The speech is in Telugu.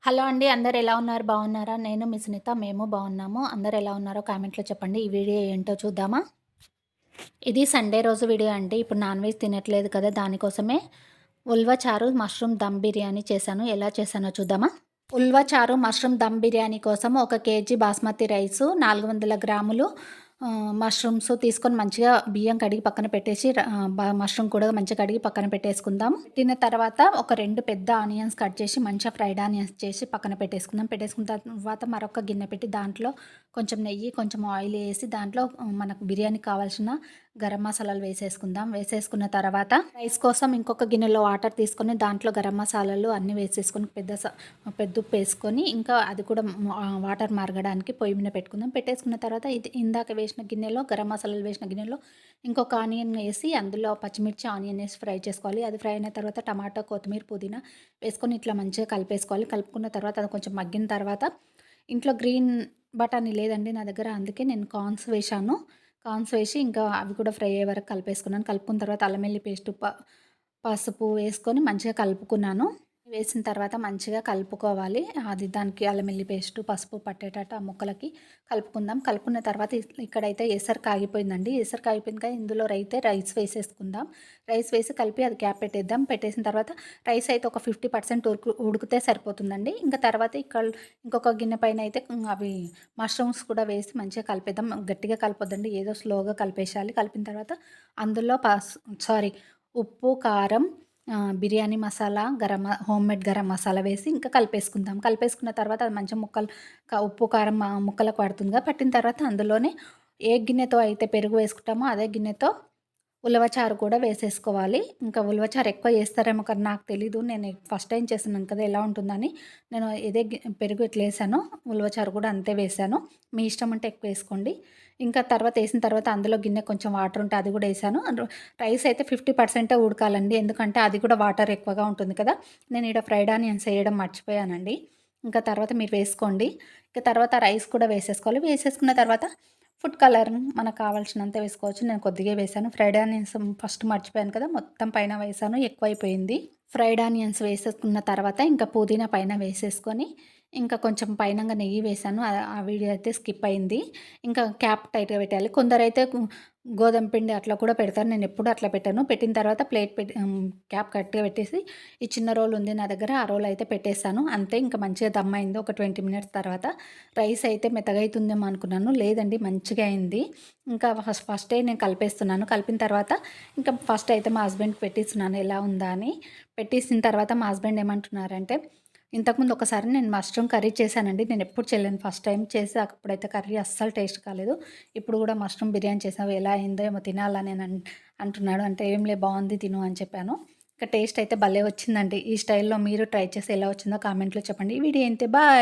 హలో అండి. అందరూ ఎలా ఉన్నారు? బాగున్నారా? నేను మీ సునీత. మేము బాగున్నాము. అందరూ ఎలా ఉన్నారో కామెంట్‌లో చెప్పండి. ఈ వీడియో ఏంటో చూద్దామా? ఇది సండే రోజు వీడియో అండి. ఇప్పుడు నాన్ వెజ్ తినట్లేదు కదా! దానికోసమే ఉల్వ చారు, మష్రూమ్ దమ్ బిర్యానీ చేశాను. ఎలా చేశానో చూద్దామా? ఉల్వ చారు, మష్రూమ్ దమ్ బిర్యానీ కోసం 1 కేజీ బాస్మతి రైసు, 400 గ్రాములు మష్రూమ్స్ తీసుకొని మంచిగా బియ్యం కడిగి పక్కన పెట్టేసి మష్రూమ్ కూడా మంచిగా కడిగి పక్కన పెట్టేసుకుందాం. పెట్టిన తర్వాత ఒక 2 పెద్ద ఆనియన్స్ కట్ చేసి మంచిగా ఫ్రైడ్ ఆనియన్స్ చేసి పక్కన పెట్టేసుకుందాం. పెట్టేసుకున్న తర్వాత మరొక గిన్నె పెట్టి దాంట్లో కొంచెం నెయ్యి, కొంచెం ఆయిల్ ఏసి దాంట్లో మనకు బిర్యానీకి కావాల్సిన గరం మసాలాలు వేసేసుకుందాం. వేసేసుకున్న తర్వాత రైస్ కోసం ఇంకొక గిన్నెలో వాటర్ తీసుకొని దాంట్లో గరం మసాలాలు అన్నీ వేసేసుకొని పెద్దుప్పు వేసుకొని ఇంకా అది కూడా వాటర్ మరగడానికి పొయ్యి మీద పెట్టుకుందాం. పెట్టేసుకున్న తర్వాత ఇది ఇందాక వేసిన గిన్నెలో గరం మసాలాలు వేసిన గిన్నెలో ఇంకొక ఆనియన్ వేసి అందులో పచ్చిమిర్చి ఆనియన్ వేసి ఫ్రై చేసుకోవాలి. అది ఫ్రై అయిన తర్వాత టమాటా, కొత్తిమీర, పుదీనా వేసుకొని ఇట్లా మంచిగా కలిపేసుకోవాలి. కలుపుకున్న తర్వాత అది కొంచెం మగ్గిన తర్వాత ఇంట్లో గ్రీన్ బఠానీ లేదండి నా దగ్గర, అందుకే నేను కార్న్స్ వేశాను. కార్న్స్ వేసి ఇంకా అవి కూడా ఫ్రై అయ్యే వరకు కలిపేసుకున్నాను. కలుపుకున్న తర్వాత అల్లం వెల్లుల్లి పేస్టు, పసుపు వేసుకొని మంచిగా కలుపుకున్నాను. వేసిన తర్వాత మంచిగా కలుపుకోవాలి. అది దానికి అల్లం వెల్లుల్లి పేస్టు, పసుపు పట్టేటట్టు ఆ ముక్కలకి కలుపుకుందాం. కలుపుకున్న తర్వాత ఇక్కడైతే ఎసరు కాగిపోయిందండి. ఎసరు కాగిపోయింది కదా! ఇందులో రైస్ వేసేసుకుందాం. రైస్ వేసి కలిపి అది క్యాప్ పెట్టేద్దాం. పెట్టేసిన తర్వాత రైస్ అయితే ఒక 50% ఉడికితే సరిపోతుందండి. ఇంకా తర్వాత ఇంకొక గిన్నె పైన అయితే అవి మష్రూమ్స్ కూడా వేసి మంచిగా కలిపేద్దాం. గట్టిగా కలపొద్దండి, ఏదో స్లోగా కలిపేసేయాలి. కలిపిన తర్వాత అందులో ఉప్పు, కారం, బిర్యానీ మసాలా, హోమ్‌మేడ్ గరం మసాలా వేసి ఇంకా కలిపేసుకుందాం. కలిపేసుకున్న తర్వాత అది మంచిగా ఉప్పు, కారం ముక్కలకు పడుతుందిగా. పట్టిన తర్వాత అందులోనే ఏ గిన్నెతో అయితే పెరుగు వేసుకుంటామో అదే గిన్నెతో ఉలవచారు కూడా వేసేసుకోవాలి. ఇంకా ఉలవచారు ఎక్కువ చేస్తారేమో కానీ నాకు తెలీదు. నేను ఫస్ట్ టైం చేస్తున్నాను కదా! ఎలా ఉంటుందని నేను ఇదే పెరుగు ఎట్లా ఏసానో ఉలవచారు కూడా అంతే వేశాను. మీ ఇష్టం ఉంటే ఎక్కువ వేసుకోండి. ఇంకా తర్వాత ఏసిన తర్వాత అందులో గిన్నె కొంచెం వాటర్ ఉంటే అది కూడా ఏసాను. రైస్ అయితే 50% ఉడకాలండి. ఎందుకంటే అది కూడా వాటర్ ఎక్కువగా ఉంటుంది కదా! నేను ఈడ ఫ్రైడ్ ఆనియన్స్ ఏయడం మర్చిపోయానండి. ఇంకా తర్వాత మీరు వేసుకోండి. ఇంకా తర్వాత రైస్ కూడా వేసేసుకోవాలి. వేసేసుకున్న తర్వాత ఫుడ్ కలర్ మనకు కావాల్సినంత వేసుకోవచ్చు. నేను కొద్దిగే వేశాను. ఫ్రైడ్ ఆనియన్స్ ఫస్ట్ మర్చిపోయాను కదా! మొత్తం పైన వేశాను. ఎక్కువైపోయింది. ఫ్రైడ్ ఆనియన్స్ వేసేసుకున్న తర్వాత ఇంకా పుదీనా పైన వేసేసుకొని ఇంకా కొంచెం పైనంగా నెయ్యి వేశాను. ఆ వీడియో అయితే స్కిప్ అయింది. ఇంకా క్యాప్ టైట్‌గా పెట్టాలి. కొందరైతే గోధుమ పిండి అట్లా కూడా పెడతారు. నేనెప్పుడు అట్లా పెట్టను. పెట్టిన తర్వాత క్యాప్ గట్టిగా పెట్టేసి ఈ చిన్న రోల్ ఉంది నా దగ్గర. ఆ రోల్ అయితే పెట్టేసాను. అంతే, ఇంకా మంచిగా దమ్ అయింది. ఒక 20 మినిట్స్ తర్వాత రైస్ అయితే మెత్తగా అయితుందేమో అనుకున్నాను. లేదండి, మంచిగా అయింది. ఇంకా ఫస్టే నేను కలిపేస్తున్నాను. కలిపిన తర్వాత ఇంకా ఫస్ట్ అయితే మా హస్బెండ్‌కి పెట్టిస్తున్నాను ఎలా ఉందా అని. పెట్టేసిన తర్వాత మా హస్బెండ్ ఏమంటున్నారంటే, ఇంతకుముందు ఒకసారి నేను మష్రూమ్ కర్రీ చేశానండి. నేనెప్పుడు చేయలేను. ఫస్ట్ టైమ్ చేసి అప్పుడైతే కర్రీ అస్సలు టేస్ట్ కాలేదు. ఇప్పుడు గూడా మష్రూమ్ బిర్యానీ చేసావు, ఎలా అయిందో ఏమో తినాలని అంటున్నాడు. అంటే ఏంలే, బావుంది తిను అని చెప్పాను. ఇంకా టేస్ట్ అయితే భలే వచ్చిందండి. ఈ స్టైల్‌లో మీరు ట్రై చేసి ఎలా వచ్చిందో కామెంట్‌లో చెప్పండి. ఈ వీడియో ఇంతే. బాయ్.